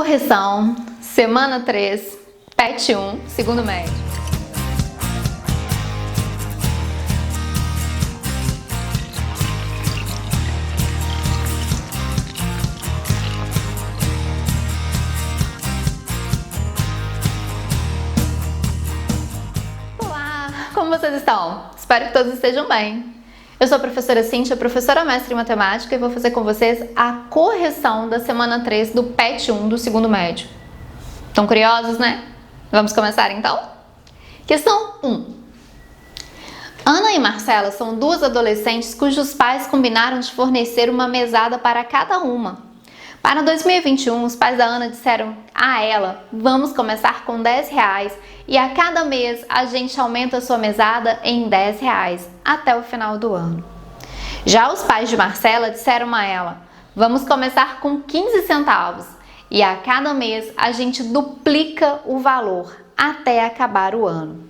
Correção, semana 3, PET 1, segundo médio. Olá, como vocês estão? Espero que todos estejam bem. Eu sou a professora Cíntia, professora mestre em matemática, e vou fazer com vocês a correção da semana 3 do PET 1 do segundo médio. Estão curiosos, né? Vamos começar então? Questão 1. Ana e Marcela são duas adolescentes cujos pais combinaram de fornecer uma mesada para cada uma. Para 2021, os pais da Ana disseram a ela: vamos começar com R$10 e a cada mês a gente aumenta a sua mesada em R$10 até o final do ano. Já os pais de Marcela disseram a ela: vamos começar com 15 centavos e a cada mês a gente duplica o valor até acabar o ano.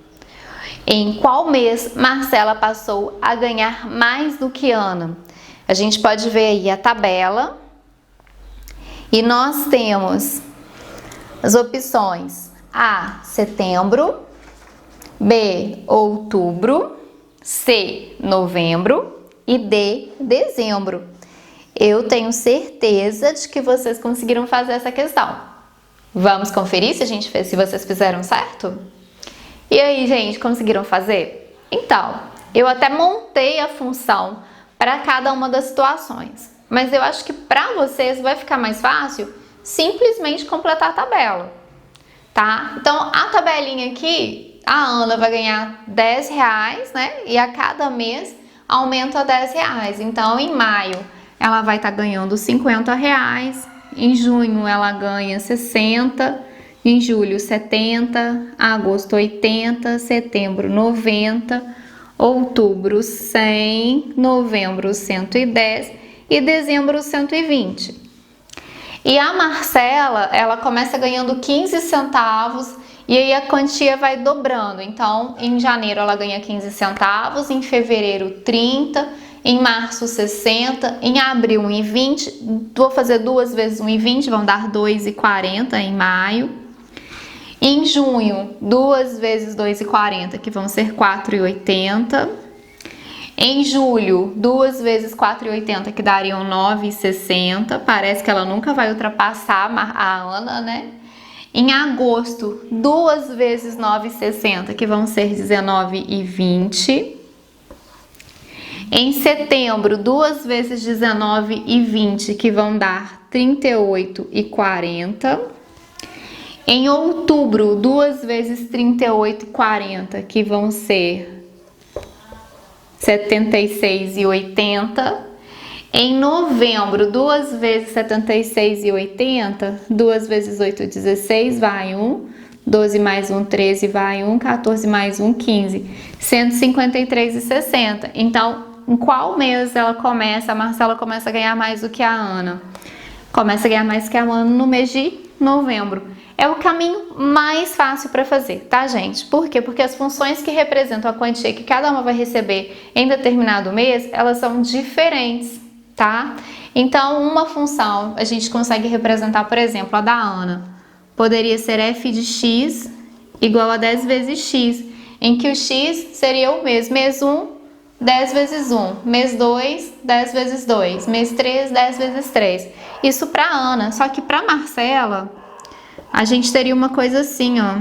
Em qual mês Marcela passou a ganhar mais do que Ana? A gente pode ver aí a tabela. E nós temos as opções A, setembro, B, outubro, C, novembro e D, dezembro. Eu tenho certeza de que vocês conseguiram fazer essa questão. Vamos conferir se vocês fizeram certo? E aí, gente, conseguiram fazer? Então, eu até montei a função para cada uma das situações. Mas eu acho que para vocês vai ficar mais fácil simplesmente completar a tabela, tá? Então, a tabelinha aqui, a Ana vai ganhar R$10, né? E a cada mês aumenta R$10. Então, em maio, ela vai estar ganhando R$50. Em junho, ela ganha 60. Em julho, 70. Agosto, 80. Setembro, 90. Outubro, 100. Novembro, 110. E dezembro 120. E a Marcela, ela começa ganhando 15 centavos e aí a quantia vai dobrando. Então, em janeiro ela ganha 15 centavos, em fevereiro 30, em março 60, em abril 1,20. Vou fazer duas vezes 1,20, vão dar 2,40 em maio. Em junho, duas vezes 2,40, que vão ser 4,80. Em julho, duas vezes 4,80, que dariam 9,60. Parece que ela nunca vai ultrapassar a Ana, né? Em agosto, duas vezes 9,60, que vão ser 19,20. Em setembro, duas vezes 19,20, que vão dar 38,40. Em outubro, duas vezes 38,40, que vão ser 76,80. Em novembro, duas vezes 76,80, duas vezes 8, 16, vai 1. 12 mais 1, 13, vai 1. 14 mais 1, 15. 153,60. Então, em qual mês a Marcela começa a ganhar mais do que a Ana? Começa a ganhar mais que a Ana no mês de novembro. É o caminho mais fácil para fazer, tá, gente? Por quê? Porque as funções que representam a quantia que cada uma vai receber em determinado mês, elas são diferentes, tá? Então, uma função a gente consegue representar, por exemplo, a da Ana. Poderia ser f de x igual a 10 vezes x, em que o x seria o mês. Mês 1, 10 vezes 1. Mês 2, 10 vezes 2. Mês 3, 10 vezes 3. Isso para Ana. Só que para Marcela, a gente teria uma coisa assim, ó.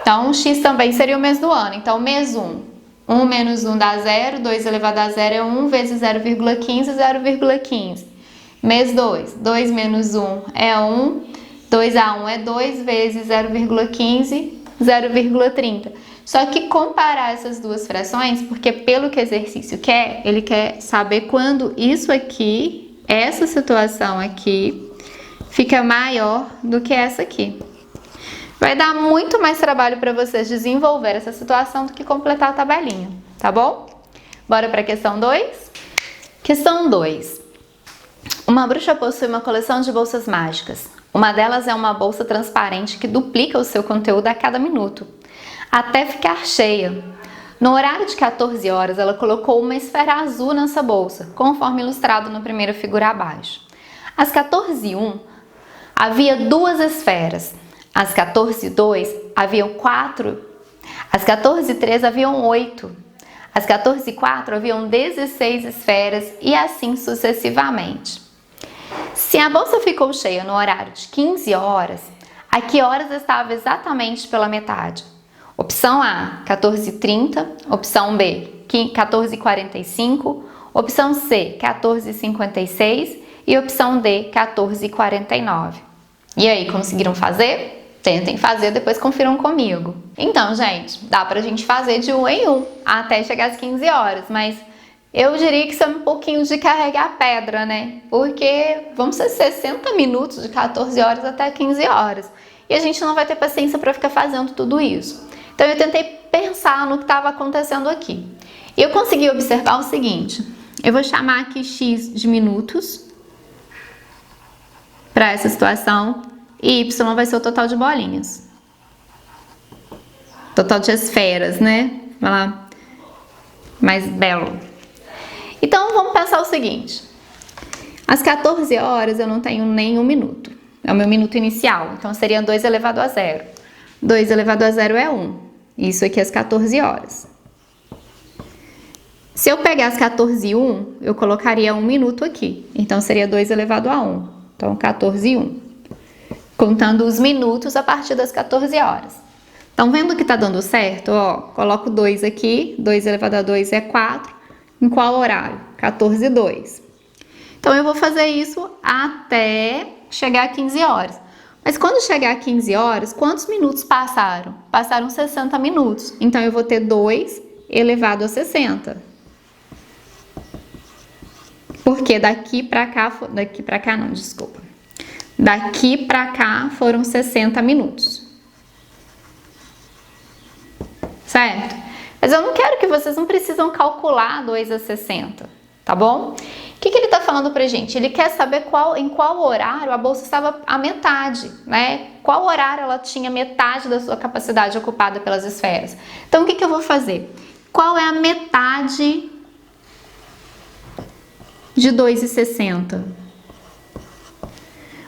Então, x também seria o mês do ano. Então, mês 1. 1 menos 1 dá 0. 2 elevado a 0 é 1 vezes 0,15, 0,15. Mês 2. 2 menos 1 é 1. 2 a 1 é 2 vezes 0,15, 0,30. Só que comparar essas duas frações, porque pelo que o exercício quer, ele quer saber quando isso aqui, essa situação aqui, fica maior do que essa aqui. Vai dar muito mais trabalho para vocês desenvolver essa situação do que completar a tabelinha, tá bom? Bora para a questão 2? Questão 2. Uma bruxa possui uma coleção de bolsas mágicas. Uma delas é uma bolsa transparente que duplica o seu conteúdo a cada minuto, até ficar cheia. No horário de 14 horas, ela colocou uma esfera azul nessa bolsa, conforme ilustrado na primeira figura abaixo. Às 14h01, havia 2 esferas. Às 14h02, haviam 4. Às 14h03, haviam 8. Às 14h04, haviam 16 esferas e assim sucessivamente. Se a bolsa ficou cheia no horário de 15 horas, a que horas estava exatamente pela metade? Opção A, 14h30, opção B, 14h45, opção C, 14h56 e opção D, 14h49. E aí, conseguiram fazer? Tentem fazer, depois confiram comigo. Então, gente, dá pra gente fazer de 1 em 1 até chegar às 15 horas, mas eu diria que isso é um pouquinho de carregar pedra, né? Porque vão ser 60 minutos de 14 horas até 15 horas. E a gente não vai ter paciência para ficar fazendo tudo isso. Então eu tentei pensar no que estava acontecendo aqui. E eu consegui observar o seguinte. Eu vou chamar aqui X de minutos para essa situação. E Y vai ser o total de bolinhas. Total de esferas, né? Vai lá. Mais belo. Então vamos pensar o seguinte. Às 14 horas eu não tenho nem 1 minuto. É o meu minuto inicial. Então seria 2 elevado a 0. 2 elevado a 0 é 1. Isso aqui às 14 horas. Se eu pegar as 14h01, eu colocaria 1 minuto aqui. Então seria 2 elevado a 1. Então 14h01. Contando os minutos a partir das 14 horas. Então vendo que tá dando certo, ó, coloco 2 aqui. 2 elevado a 2 é 4. Em qual horário? 14h02. Então eu vou fazer isso até chegar a 15 horas. Mas quando chegar a 15 horas, quantos minutos passaram? Passaram 60 minutos. Então eu vou ter 2 elevado a 60. Porque daqui pra cá foram 60 minutos. Certo? Mas eu não quero que vocês não precisam calcular 2 a 60, tá bom? O que ele tá falando pra gente? Ele quer saber em qual horário a bolsa estava a metade, né? Qual horário ela tinha metade da sua capacidade ocupada pelas esferas. Então, o que eu vou fazer? Qual é a metade de 2,60?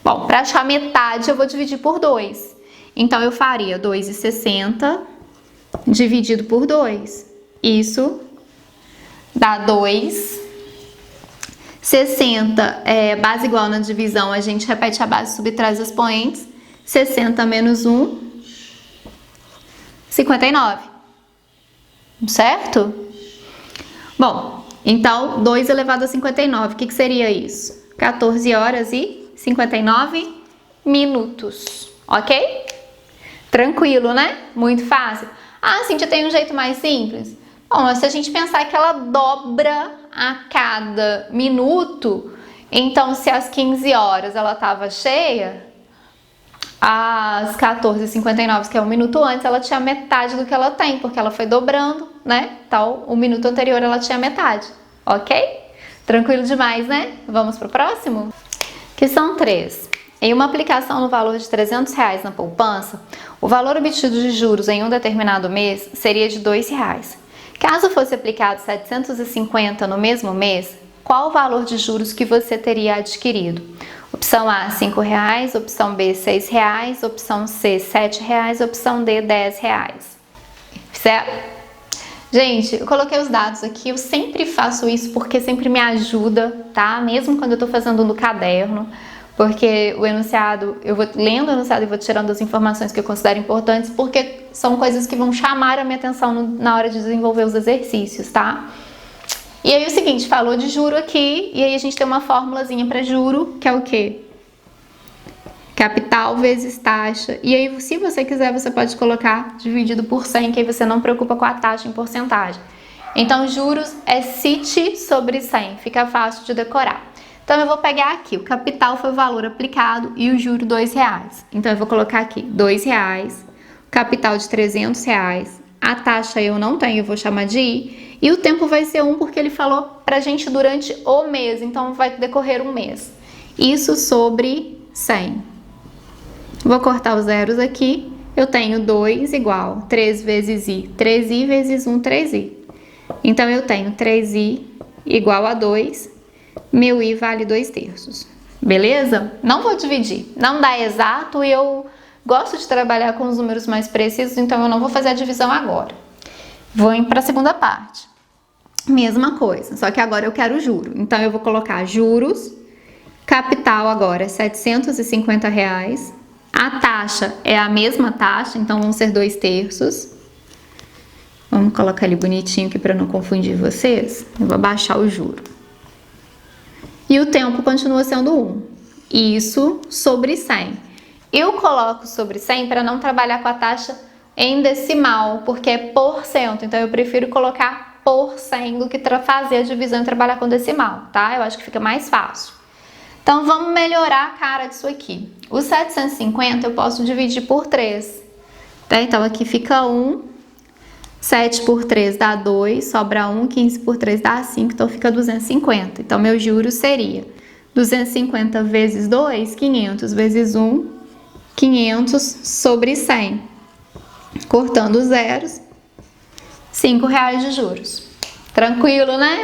Bom, para achar metade, eu vou dividir por 2. Então, eu faria 2,60 dividido por 2. Isso dá 2. 60 é base igual na divisão, a gente repete a base, subtrai os expoentes. 60 menos 1, 59. Certo? Bom, então 2 elevado a 59, o que seria isso? 14 horas e 59 minutos, ok? Tranquilo, né? Muito fácil. Ah, Cíntia, tem um jeito mais simples? Bom, se a gente pensar que ela dobra a cada minuto, então se às 15 horas ela estava cheia, às 14h59, que é 1 minuto antes, ela tinha metade do que ela tem, porque ela foi dobrando, né? Então, o minuto anterior ela tinha metade, ok? Tranquilo demais, né? Vamos pro próximo? Questão 3. Em uma aplicação no valor de R$300 na poupança, o valor obtido de juros em um determinado mês seria de R$2. Caso fosse aplicado 750 no mesmo mês, qual o valor de juros que você teria adquirido? Opção A, R$5, opção B, R$6, opção C, R$7, opção D, R$10. Certo? Gente, eu coloquei os dados aqui, eu sempre faço isso porque sempre me ajuda, tá? Mesmo quando eu tô fazendo no caderno, porque o enunciado, eu vou lendo o enunciado e vou tirando as informações que eu considero importantes, porque são coisas que vão chamar a minha atenção na hora de desenvolver os exercícios, tá? E aí o seguinte, falou de juro aqui, e aí a gente tem uma formulazinha para juro, que é o quê? Capital vezes taxa. E aí, se você quiser, você pode colocar dividido por 100, que aí você não preocupa com a taxa em porcentagem. Então, juros é CIT sobre 100, fica fácil de decorar. Então, eu vou pegar aqui, o capital foi o valor aplicado e o juro R$2. Então, eu vou colocar aqui R$2, capital de R$300, a taxa eu não tenho, eu vou chamar de I, e o tempo vai ser 1 porque ele falou pra gente durante o mês, então vai decorrer um mês. Isso sobre 100. Vou cortar os zeros aqui, eu tenho 2 igual 3 vezes i, 3i vezes 1, 3i. Então, eu tenho 3i igual a 2, meu i vale 2/3. Beleza? Não vou dividir, não dá exato e eu gosto de trabalhar com os números mais precisos, então eu não vou fazer a divisão agora. Vou para a segunda parte. Mesma coisa, só que agora eu quero juro. Então, eu vou colocar juros, capital agora é R$750. A taxa é a mesma taxa, então vão ser 2/3. Vamos colocar ali bonitinho aqui para não confundir vocês. Eu vou abaixar o juro. E o tempo continua sendo 1. Isso sobre 100. Eu coloco sobre 100 para não trabalhar com a taxa em decimal, porque é por cento. Então, eu prefiro colocar por 100 do que fazer a divisão e trabalhar com decimal, tá? Eu acho que fica mais fácil. Então, vamos melhorar a cara disso aqui. O 750 eu posso dividir por 3. Tá? Então, aqui fica 1. 7 por 3 dá 2, sobra 1. 15 por 3 dá 5, então fica 250. Então, meu juro seria 250 vezes 2, 500 vezes 1, 500 sobre 100. Cortando os zeros, R$5 de juros. Tranquilo, né?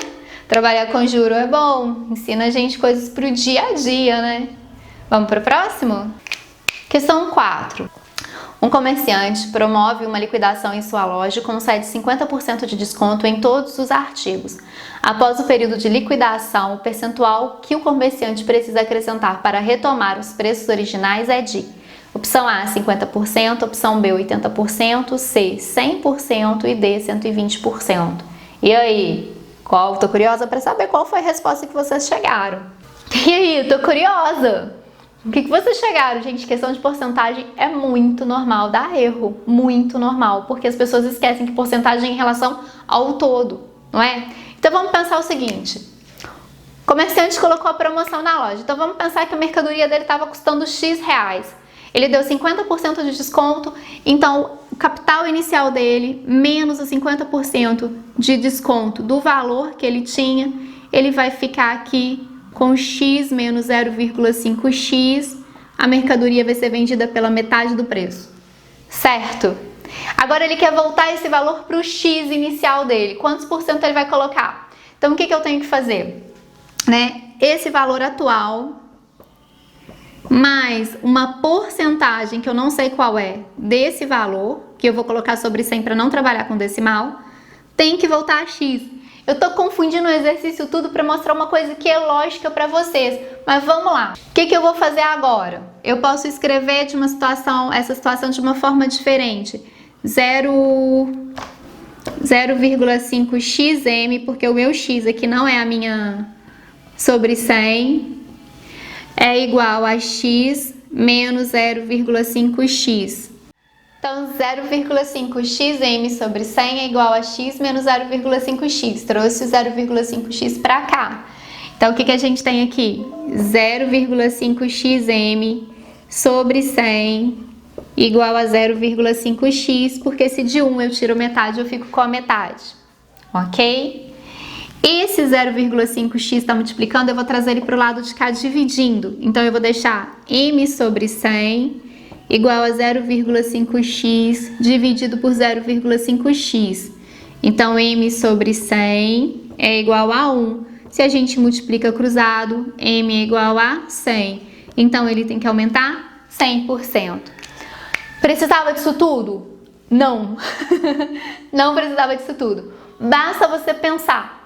Trabalhar com juro é bom, ensina a gente coisas pro dia a dia, né? Vamos para o próximo? Questão 4. Um comerciante promove uma liquidação em sua loja e concede 50% de desconto em todos os artigos. Após o período de liquidação, o percentual que o comerciante precisa acrescentar para retomar os preços originais é de: opção A, 50%, opção B, 80%, C, 100% e D, 120%. E aí? Tô curiosa para saber qual foi a resposta que vocês chegaram. E aí, tô curiosa. O que vocês chegaram, gente? Questão de porcentagem é muito normal dar erro. Muito normal, porque as pessoas esquecem que porcentagem é em relação ao todo, não é? Então, vamos pensar o seguinte. O comerciante colocou a promoção na loja. Então, vamos pensar que a mercadoria dele estava custando X reais. Ele deu 50% de desconto, então o capital inicial dele, menos os 50% de desconto do valor que ele tinha, ele vai ficar aqui com X menos 0,5X, a mercadoria vai ser vendida pela metade do preço, certo? Agora ele quer voltar esse valor para o X inicial dele, quantos por cento ele vai colocar? Então o que eu tenho que fazer? Esse valor atual mais uma porcentagem que eu não sei qual é desse valor, que eu vou colocar sobre 100 para não trabalhar com decimal, tem que voltar a X. Eu tô confundindo o exercício tudo para mostrar uma coisa que é lógica para vocês, mas vamos lá. O que eu vou fazer agora? Eu posso escrever essa situação de uma forma diferente. 0,5xm, porque o meu x aqui não é a minha sobre 100, é igual a x menos 0,5x. Então, 0,5xm sobre 100 é igual a x menos 0,5x. Trouxe o 0,5x para cá. Então, o que a gente tem aqui? 0,5xm sobre 100 igual a 0,5x, porque se de 1 eu tiro metade, eu fico com a metade. Ok? Esse 0,5x está multiplicando, eu vou trazer ele para o lado de cá dividindo. Então, eu vou deixar m sobre 100 igual a 0,5x dividido por 0,5x. Então, m sobre 100 é igual a 1. Se a gente multiplica cruzado, m é igual a 100. Então, ele tem que aumentar 100%. Precisava disso tudo? Não. Não precisava disso tudo. Basta você pensar.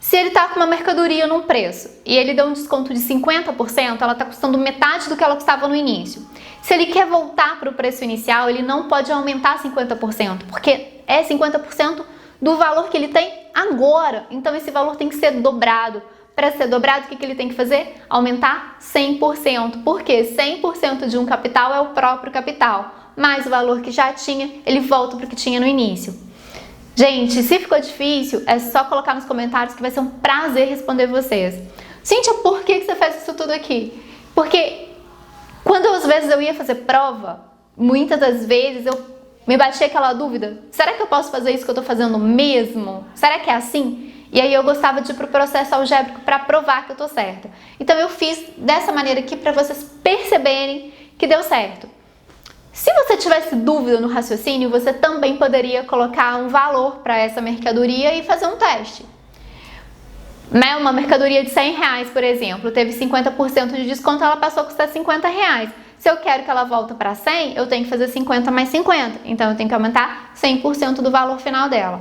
Se ele está com uma mercadoria num preço e ele deu um desconto de 50%, ela está custando metade do que ela custava no início. Se ele quer voltar para o preço inicial, ele não pode aumentar 50%, porque é 50% do valor que ele tem agora. Então, esse valor tem que ser dobrado. Para ser dobrado, o que ele tem que fazer? Aumentar 100%, porque 100% de um capital é o próprio capital, mais o valor que já tinha, ele volta para o que tinha no início. Gente, se ficou difícil, é só colocar nos comentários que vai ser um prazer responder vocês. Cíntia, por que você faz isso tudo aqui? Porque quando às vezes eu ia fazer prova, muitas das vezes eu me batia aquela dúvida, será que eu posso fazer isso que eu tô fazendo mesmo? Será que é assim? E aí eu gostava de ir pro processo algébrico para provar que eu tô certa. Então eu fiz dessa maneira aqui para vocês perceberem que deu certo. Se você tivesse dúvida no raciocínio, você também poderia colocar um valor para essa mercadoria e fazer um teste. Uma mercadoria de R$100, por exemplo, teve 50% de desconto, ela passou a custar R$50. Se eu quero que ela volte para 100, eu tenho que fazer 50 mais 50. Então, eu tenho que aumentar 100% do valor final dela.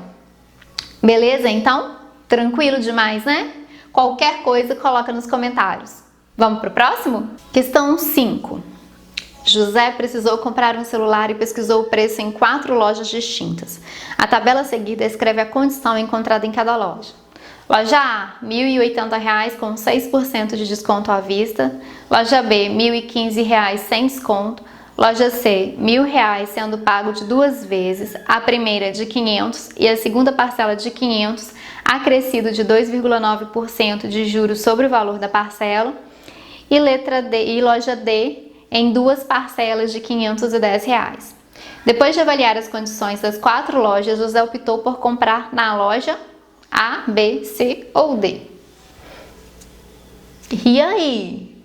Beleza? Então, tranquilo demais, né? Qualquer coisa, coloca nos comentários. Vamos para o próximo? Questão 5. José precisou comprar um celular e pesquisou o preço em 4 lojas distintas. A tabela a seguir descreve a condição encontrada em cada loja. Loja A, R$ 1.080 com 6% de desconto à vista. Loja B, R$ 1.015 sem desconto. Loja C, R$ 1.000 sendo pago de 2 vezes, a primeira de 500 e a segunda parcela de 500, acrescido de 2,9% de juros sobre o valor da parcela. E letra D, e loja D, em 2 parcelas de R$ 510. Depois de avaliar as condições das 4 lojas, José optou por comprar na loja A, B, C ou D. E aí?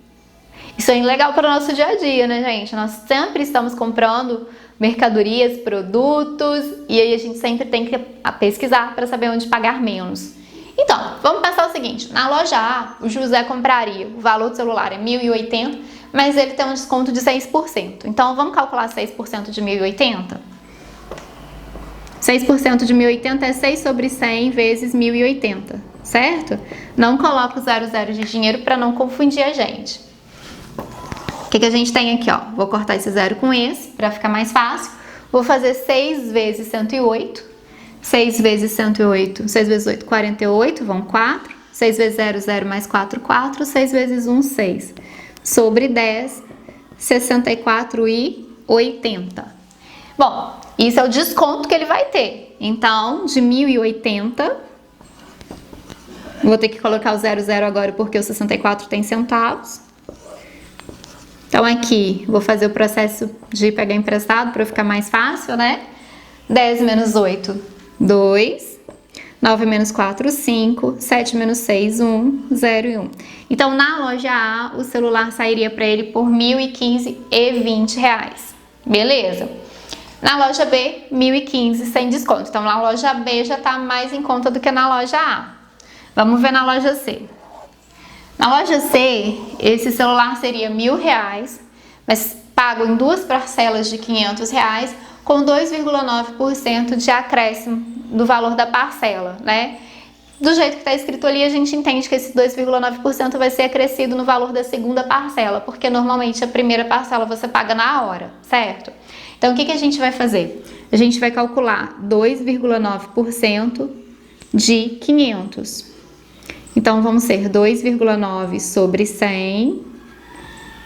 Isso é legal para o nosso dia a dia, né, gente? Nós sempre estamos comprando mercadorias, produtos, e aí a gente sempre tem que pesquisar para saber onde pagar menos. Então, vamos pensar o seguinte: na loja A, o José compraria, o valor do celular é R$ 1.080, mas ele tem um desconto de 6%. Então, vamos calcular 6% de 1.080? 6% de 1.080 é 6 sobre 100 vezes 1.080, certo? Não coloca o 00 de dinheiro para não confundir a gente. O que a gente tem aqui, ó? Vou cortar esse 0 com esse, para ficar mais fácil. Vou fazer 6 vezes 108. 6 vezes 108, 6 vezes 8, 48, vão 4. 6 vezes 0, 0 mais 4, 4. 6 vezes 1, 6. Sobre 10, 64,80. Bom, isso é o desconto que ele vai ter. Então, de 1.080, vou ter que colocar o 00 agora porque o 64 tem centavos. Então, aqui, vou fazer o processo de pegar emprestado para ficar mais fácil, né? 10 menos 8, 2. 9 menos 4, 5. 7 menos 6, 1. 0 e 1. Então, na loja A, o celular sairia para ele por R$ 1.015,20. Beleza. Na loja B, R$ 1.015 sem desconto. Então, na loja B já está mais em conta do que na loja A. Vamos ver na loja C. Na loja C, esse celular seria R$ 1.000, mas pago em 2 parcelas de R$ 500, com 2,9% de acréscimo do valor da parcela, né? Do jeito que está escrito ali, a gente entende que esse 2,9% vai ser acrescido no valor da segunda parcela, porque normalmente a primeira parcela você paga na hora, certo? Então, o que a gente vai fazer? A gente vai calcular 2,9% de 500. Então, vamos ser 2,9 sobre 100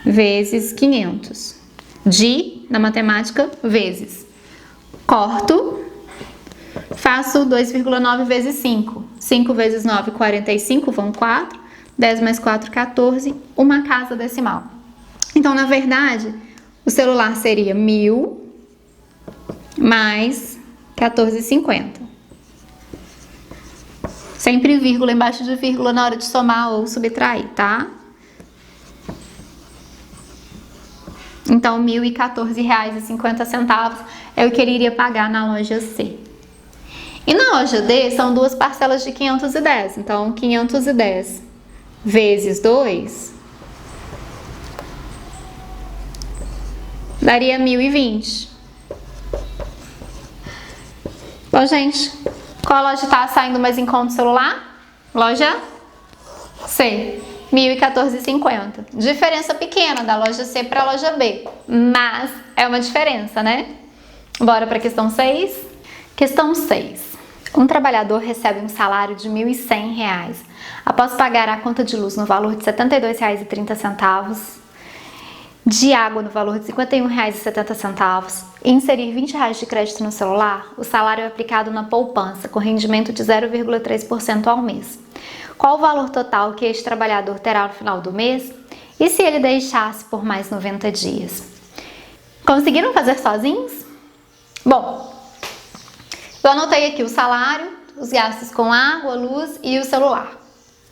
vezes 500. Na matemática, vezes. Corto, faço 2,9 vezes 5. 5 vezes 9, 45, vão 4. 10 mais 4, 14. Uma casa decimal. Então, na verdade, o celular seria 1.000 mais 14,50. Sempre vírgula embaixo de vírgula na hora de somar ou subtrair, tá? Então, R$ 1.014,50 é o que ele iria pagar na loja C. E na loja D são 2 parcelas de 510. Então, 510 vezes 2 daria 1.020. Bom, gente, qual loja está saindo mais em conta do celular? Loja C, R$ 1.014,50. Diferença pequena da loja C para a loja B, mas é uma diferença, né? Bora para a questão 6. Questão 6. Um trabalhador recebe um salário de R$ 1.100 após pagar a conta de luz no valor de R$ 72,30, de água no valor de R$ 51,70 e inserir R$ 20 de crédito no celular. O salário é aplicado na poupança com rendimento de 0,3% ao mês. Qual o valor total que este trabalhador terá no final do mês e se ele deixasse por mais 90 dias? Conseguiram fazer sozinhos? Bom, eu anotei aqui o salário, os gastos com água, luz e o celular,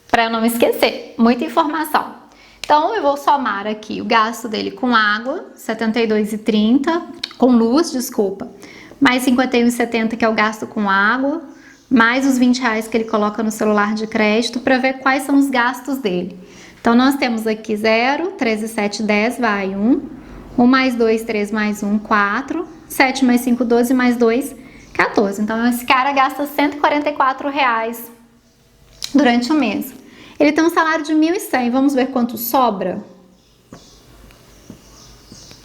para eu não me esquecer. Muita informação. Então, eu vou somar aqui o gasto dele com água, R$ 72,30, com luz, desculpa, mais R$ 51,70 que é o gasto com água, mais os R$ 20 que ele coloca no celular de crédito para ver quais são os gastos dele. Então, nós temos aqui 0, 13, 7, 10, vai 1, 1 mais 2, 3 mais 1, 4, 7 mais 5, 12 mais 2, 14. Então, esse cara gasta R$ 144 durante o mês. Ele tem um salário de 1.100, vamos ver quanto sobra?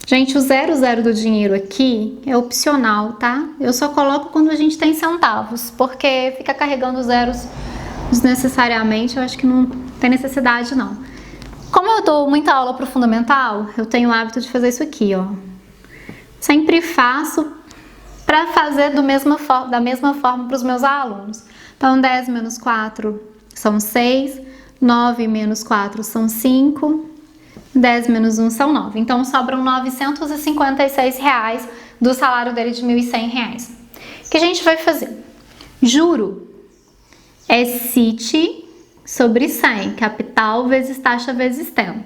Gente, o 00 do dinheiro aqui é opcional, tá? Eu só coloco quando a gente tem centavos, porque fica carregando zeros desnecessariamente, eu acho que não tem necessidade não. Como eu dou muita aula pro fundamental, eu tenho o hábito de fazer isso aqui, ó. Sempre faço para fazer da mesma forma para os meus alunos. Então, 10 menos 4 são 6, 9 menos 4 são 5, 10 menos 1 são 9. Então, sobram R$ 956 do salário dele de R$ 1.100. O que a gente vai fazer? Juro é CIT sobre 100, capital vezes taxa vezes tempo.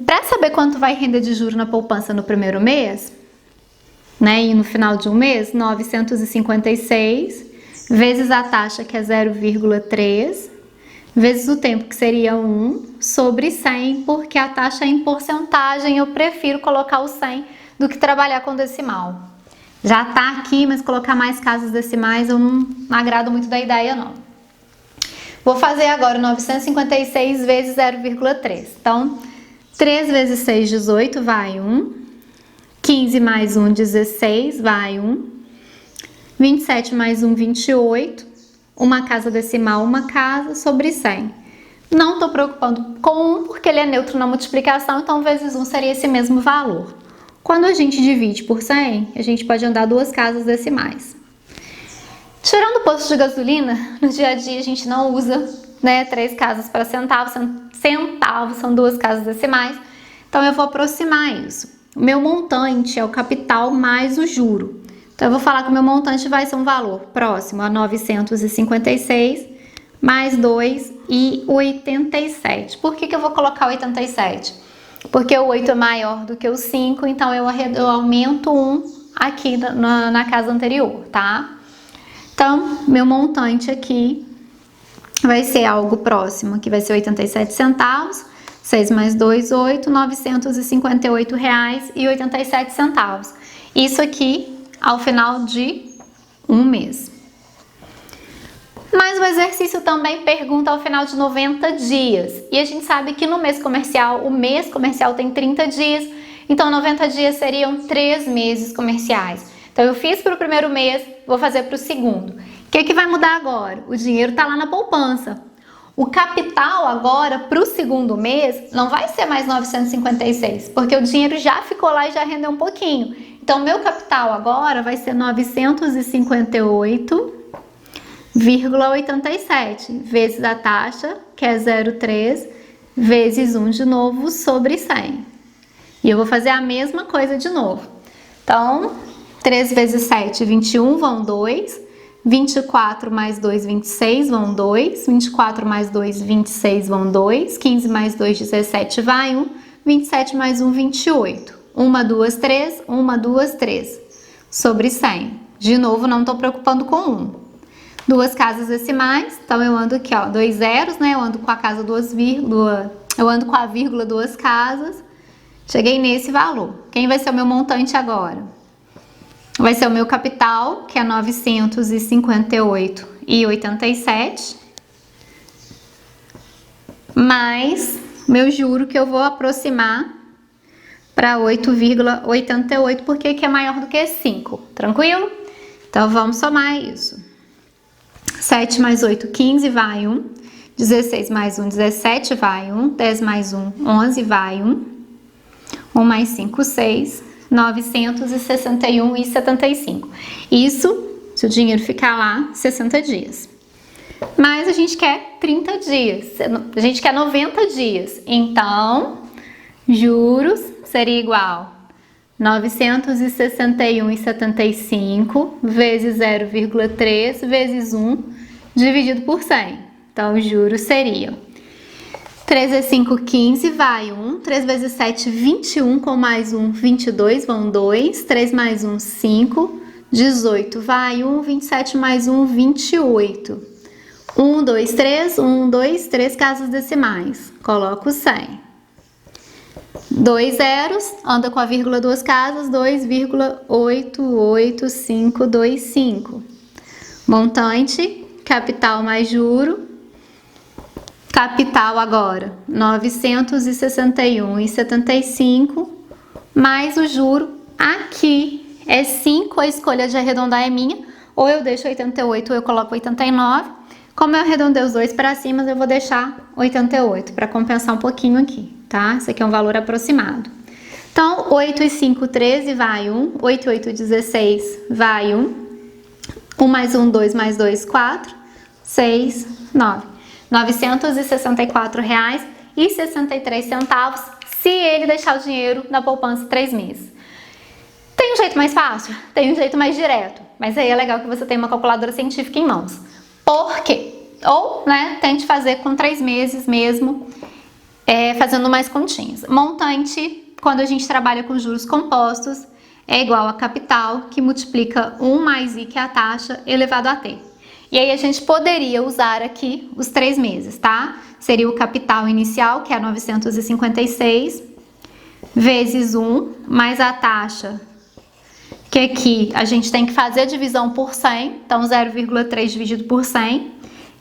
Para saber quanto vai render de juro na poupança no primeiro mês, né, e no final de um mês, 956 vezes a taxa, que é 0,3, vezes o tempo, que seria 1, sobre 100, porque a taxa é em porcentagem, eu prefiro colocar o 100 do que trabalhar com decimal. Já tá aqui, mas colocar mais casas decimais eu não agrado muito da ideia, não. Vou fazer agora 956 vezes 0,3. Então, 3 vezes 6, 18, vai 1. 15 mais 1, 16, vai 1. 27 mais 1, 28. Uma casa decimal, uma casa, sobre 100. Não estou preocupando com 1 porque ele é neutro na multiplicação, então vezes 1 seria esse mesmo valor. Quando a gente divide por 100, a gente pode andar duas casas decimais. Tirando o posto de gasolina, no dia a dia a gente não usa, né, 3 casas para centavos, centavos são duas casas decimais, então eu vou aproximar isso. O meu montante é o capital mais o juro. Então, eu vou falar que o meu montante vai ser um valor próximo a 956 mais 2,87. Por que eu vou colocar 87? Porque o 8 é maior do que o 5, então eu aumento 1 aqui na casa anterior, tá? Então, meu montante aqui vai ser algo próximo, que vai ser 87 centavos, 6 mais 2, 8, R$ 958,87. Isso aqui ao final de um mês. Mas o exercício também pergunta ao final de 90 dias. E a gente sabe que no mês comercial, o mês comercial tem 30 dias, então 90 dias seriam 3 meses comerciais. Então eu fiz para o primeiro mês, vou fazer para o segundo. O que vai mudar agora? O dinheiro está lá na poupança. O capital agora para o segundo mês não vai ser mais 956, porque o dinheiro já ficou lá e já rendeu um pouquinho. Então, meu capital agora vai ser 958,87 vezes a taxa, que é 0,3, vezes 1 de novo, sobre 100. E eu vou fazer a mesma coisa de novo. Então, 3 vezes 7, 21, vão 2. 24 mais 2, 26, vão 2. 24 mais 2, 26, vão 2. 15 mais 2, 17, vai 1. 27 mais 1, 28. 1, 2, 3, 1, 2, 3. Sobre 100. De novo, não estou preocupando com 1. Duas casas decimais, então eu ando aqui, ó, 2 zeros, né? Eu ando com a casa duas vírgulas, eu ando com a vírgula duas casas. Cheguei nesse valor. Quem vai ser o meu montante agora? Vai ser o meu capital, que é 958,87, mais meu juro, que eu vou aproximar para 8,88, porque que é maior do que 5, tranquilo? Então, vamos somar isso. 7 mais 8, 15, vai 1. 16 mais 1, 17, vai 1. 10 mais 1, 11, vai 1. 1 mais 5, 6. 961,75. Isso, se o dinheiro ficar lá, 60 dias. Mas a gente quer 30 dias, a gente quer 90 dias. Então, juros seria igual 961,75 vezes 0,3 vezes 1 dividido por 100. Então, os juros seriam 3 vezes 5, 15, vai 1. 3 vezes 7, 21, com mais 1, 22, vão 2. 3 mais 1, 5. 18, vai 1. 27 mais 1, 28. 1, 2, 3, 1, 2, 3 casas decimais. Coloco 100. 2 zeros, anda com a vírgula 2 casas, 2,88525. Montante, capital mais juro. Capital agora, 961,75, mais o juro aqui é 5, a escolha de arredondar é minha, ou eu deixo 88 ou eu coloco 89. Como eu arredondei os dois para cima, eu vou deixar 88 para compensar um pouquinho aqui, tá? Isso aqui é um valor aproximado. Então, 8 e 5, 13, vai 1. 8 e 8, 16, vai 1. 1 mais 1, 2 mais 2, 4. 6, 9. R$ 964,63 se ele deixar o dinheiro na poupança 3 meses. Tem um jeito mais fácil? Tem um jeito mais direto, mas aí é legal que você tenha uma calculadora científica em mãos. Por quê? Ou, né, tente fazer com 3 meses mesmo, fazendo mais continhas. Montante, quando a gente trabalha com juros compostos, é igual a capital, que multiplica 1 mais I, que é a taxa, elevado a T. E aí a gente poderia usar aqui os 3 meses, tá? Seria o capital inicial, que é 956, vezes 1, mais a taxa, que aqui a gente tem que fazer a divisão por 100, então 0,3 dividido por 100,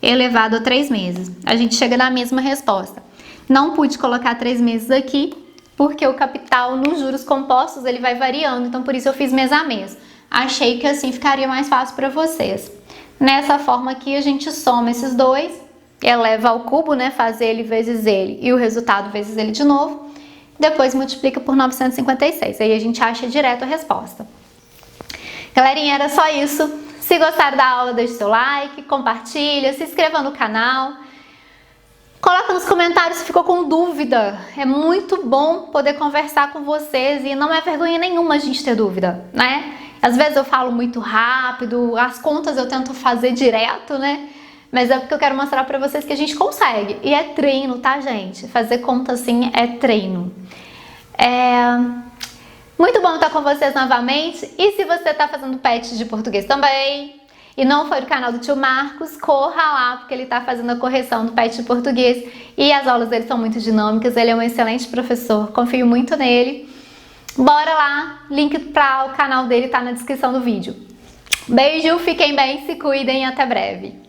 elevado a 3 meses. A gente chega na mesma resposta. Não pude colocar 3 meses aqui, porque o capital nos juros compostos ele vai variando, então por isso eu fiz mês a mês. Achei que assim ficaria mais fácil para vocês. Nessa forma aqui a gente soma esses dois, eleva ao cubo, né, faz ele vezes ele e o resultado vezes ele de novo, depois multiplica por 956, aí a gente acha direto a resposta. Galerinha, era só isso. Se gostaram da aula, deixe seu like, compartilha, se inscreva no canal. Coloca nos comentários se ficou com dúvida. É muito bom poder conversar com vocês e não é vergonha nenhuma a gente ter dúvida, né? Às vezes eu falo muito rápido, as contas eu tento fazer direto, né? Mas é porque eu quero mostrar pra vocês que a gente consegue. E é treino, tá, gente? Fazer conta assim é treino. Muito bom estar com vocês novamente. E se você tá fazendo PET de português também e não foi do canal do tio Marcos, corra lá, porque ele tá fazendo a correção do PET de português. E as aulas dele são muito dinâmicas, ele é um excelente professor, confio muito nele. Bora lá, link para o canal dele tá na descrição do vídeo. Beijo, fiquem bem, se cuidem e até breve.